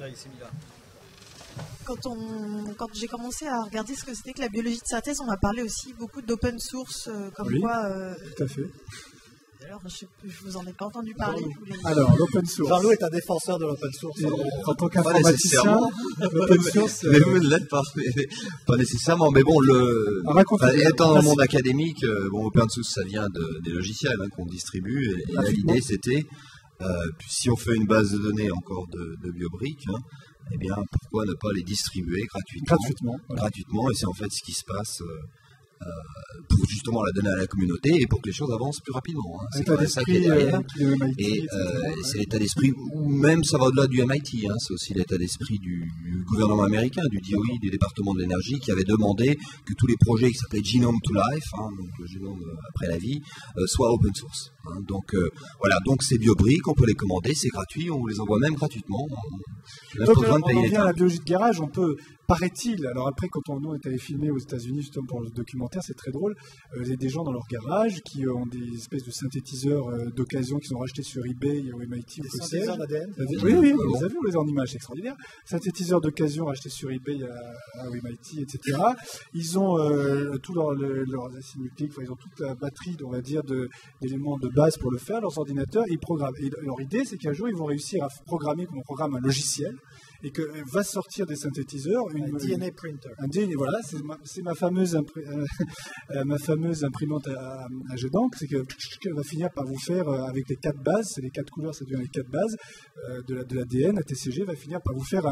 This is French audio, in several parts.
Là, il s'est mis là. Quand j'ai commencé à regarder ce que c'était que la biologie de synthèse, on m'a parlé aussi beaucoup d'open source, comme oui, quoi... tout à fait. Alors, je vous en ai pas entendu parler. Alors, l'open source. Jean-Loup est un défenseur de l'open source. En tant qu'informaticien, l'open source... Mais vous ne l'êtes pas nécessairement. Mais bon, étant dans le monde académique, open source, ça vient des logiciels qu'on distribue. Et là, l'idée, c'était, si on fait une base de données encore de biobriques, eh bien, pourquoi ne pas les distribuer gratuitement, et c'est en fait ce qui se passe pour justement la donner à la communauté et pour que les choses avancent plus rapidement. C'est quand même ça qui est derrière. Et c'est l'état d'esprit, ou même ça va au-delà du MIT, c'est aussi l'état d'esprit du gouvernement américain, du DOE, du département de l'énergie, qui avait demandé que tous les projets qui s'appelaient Genome to Life, donc le génome après la vie, soient open source. Donc voilà, donc ces biobriques, on peut les commander, c'est gratuit, on les envoie même gratuitement. Donc on en vient à la biologie de garage, on peut, paraît-il, alors après quand on est allé filmer aux États-Unis justement pour le documentaire, c'est très drôle, il y a des gens dans leur garage qui ont des espèces de synthétiseurs d'occasion qu'ils ont rachetés sur eBay au MIT ou que sais-je. Oui, vous les avez, vous les avez en image, c'est extraordinaire. Synthétiseurs d'occasion rachetés sur eBay au MIT, etc. Ils ont tous leurs acides nucléiques, ils ont toute la batterie, on va dire, d'éléments de base pour le faire, leurs ordinateurs, ils programment. Et leur idée, c'est qu'un jour, ils vont réussir à programmer, comme on programme un logiciel, et que va sortir des synthétiseurs un DNA printer. Voilà, c'est ma fameuse imprimante à jet d'encre, c'est que va finir par vous faire avec les 4 bases, c'est les 4 couleurs, ça devient les 4 bases de l'ADN, la TCG va finir par vous faire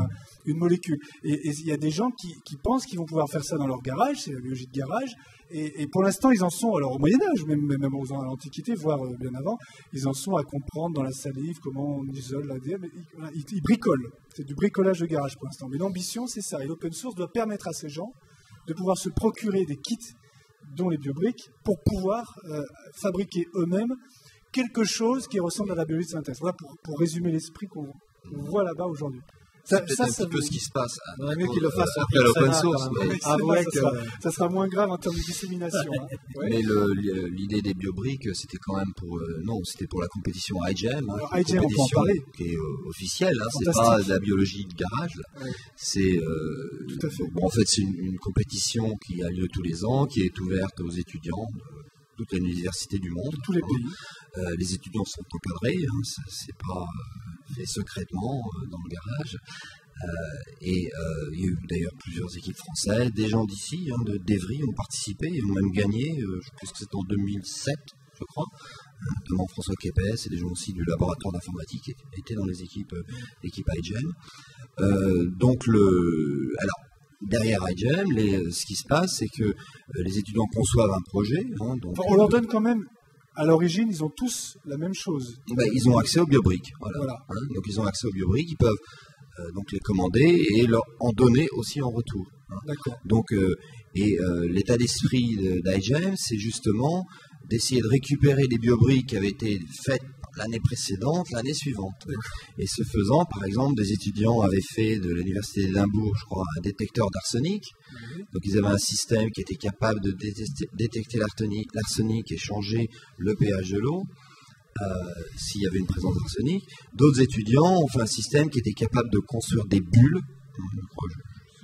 une molécule. Et il y a des gens qui pensent qu'ils vont pouvoir faire ça dans leur garage, c'est la biologie de garage. Et pour l'instant, ils en sont, alors au Moyen-Âge, même à l'Antiquité, voire bien avant, ils en sont à comprendre dans la salive comment on isole l'ADN. Ils bricolent. C'est du bricolage de garage pour l'instant. Mais l'ambition, c'est ça. Et l'open source doit permettre à ces gens de pouvoir se procurer des kits, dont les biobriques, pour pouvoir fabriquer eux-mêmes quelque chose qui ressemble à la biologie de synthèse. Voilà pour résumer l'esprit qu'on voit là-bas aujourd'hui. C'est peut-être un petit peu ce qui se passe. On aurait mieux qu'il le fasse après l'open source. Ça sera moins grave en termes de dissémination. Mais l'idée des biobriques, c'était quand même c'était pour la compétition IGEM. IGEM, on peut en parler. Qui est officielle, c'est pas de la biologie de garage. C'est, tout à fait. En fait, c'est une compétition qui a lieu tous les ans, qui est ouverte aux étudiants de toutes les universités du monde. Tous les pays. Les étudiants sont encadrés, c'est pas fait secrètement dans le garage. Et il y a eu d'ailleurs plusieurs équipes françaises, des gens d'ici, d'Evry ont participé et ont même gagné, je pense que c'est en 2007, je crois, notamment François Képès et des gens aussi du laboratoire d'informatique qui étaient dans les équipes IGEM. Alors, derrière IGEM, ce qui se passe, c'est que les étudiants conçoivent un projet. On leur donne quand même, à l'origine, ils ont tous la même chose. Ils ont accès aux biobriques. Voilà. Donc ils ont accès aux biobriques, ils peuvent donc les commander et leur en donner aussi en retour. D'accord. Donc, l'état d'esprit d'IGEM, c'est justement d'essayer de récupérer des biobriques qui avaient été faites l'année précédente, l'année suivante. Et ce faisant, par exemple, des étudiants avaient fait de l'université d'Édimbourg, je crois, un détecteur d'arsenic. Donc ils avaient un système qui était capable de détecter l'arsenic et changer le pH de l'eau s'il y avait une présence d'arsenic. D'autres étudiants ont fait un système qui était capable de construire des bulles.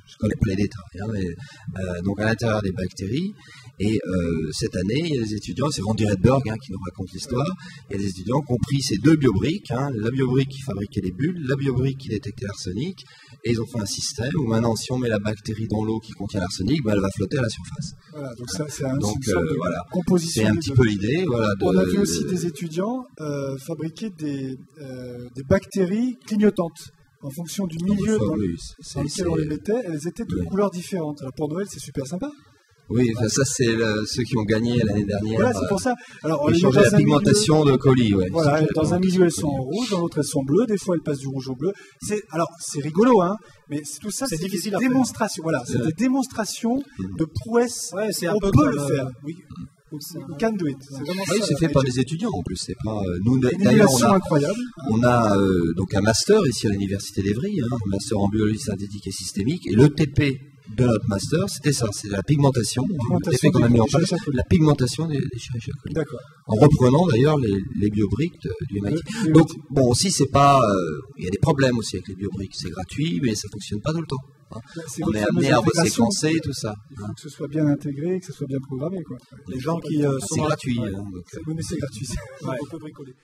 Je ne connais pas les détails, donc à l'intérieur des bactéries. Et cette année, il y a des étudiants, c'est Randy Redberg qui nous raconte l'histoire, il y a des étudiants qui ont pris ces 2 biobriques, la biobrique qui fabriquait les bulles, la biobrique qui détectait l'arsenic, et ils ont fait un système où maintenant, si on met la bactérie dans l'eau qui contient l'arsenic, elle va flotter à la surface. Voilà, donc ça, c'est une sorte de composition. C'est un petit peu l'idée. Voilà, on a vu aussi des étudiants fabriquer des bactéries clignotantes. En fonction du milieu dans lequel on les mettait, elles étaient de couleurs différentes. Alors pour Noël, c'est super sympa. Oui, ça c'est ceux qui ont gagné l'année dernière. Voilà, c'est pour ça. Alors on les change la pigmentation de colis. Voilà, dans un milieu elles sont en rouge, dans l'autre elles sont bleues. Des fois elles passent du rouge au bleu. C'est rigolo, mais tout ça c'est difficile des démonstrations. Voilà, c'est des démonstrations de prouesse. Ouais, c'est on peut le faire. Oui. Can do it. C'est fait par des étudiants en plus. C'est pas nous. D'ailleurs, on a donc un master ici à l'université d'Evry, un master en biologie synthétique et systémique, et l'ETP de notre master, c'était ça, c'est la pigmentation. L'effet qu'on a mis en place, la pigmentation des Escherichia coli. D'accord. En reprenant d'ailleurs les biobriques du MIT. Donc, bon, aussi, c'est pas. Il y a des problèmes aussi avec les biobriques. C'est gratuit, mais ça fonctionne pas tout le temps. Hein. On est amené à reséquencer tout ça. Il faut que ce soit bien intégré, que ce soit bien programmé. Quoi. Les gens qui c'est gratuit. Oui, mais c'est gratuit. On peut bricoler.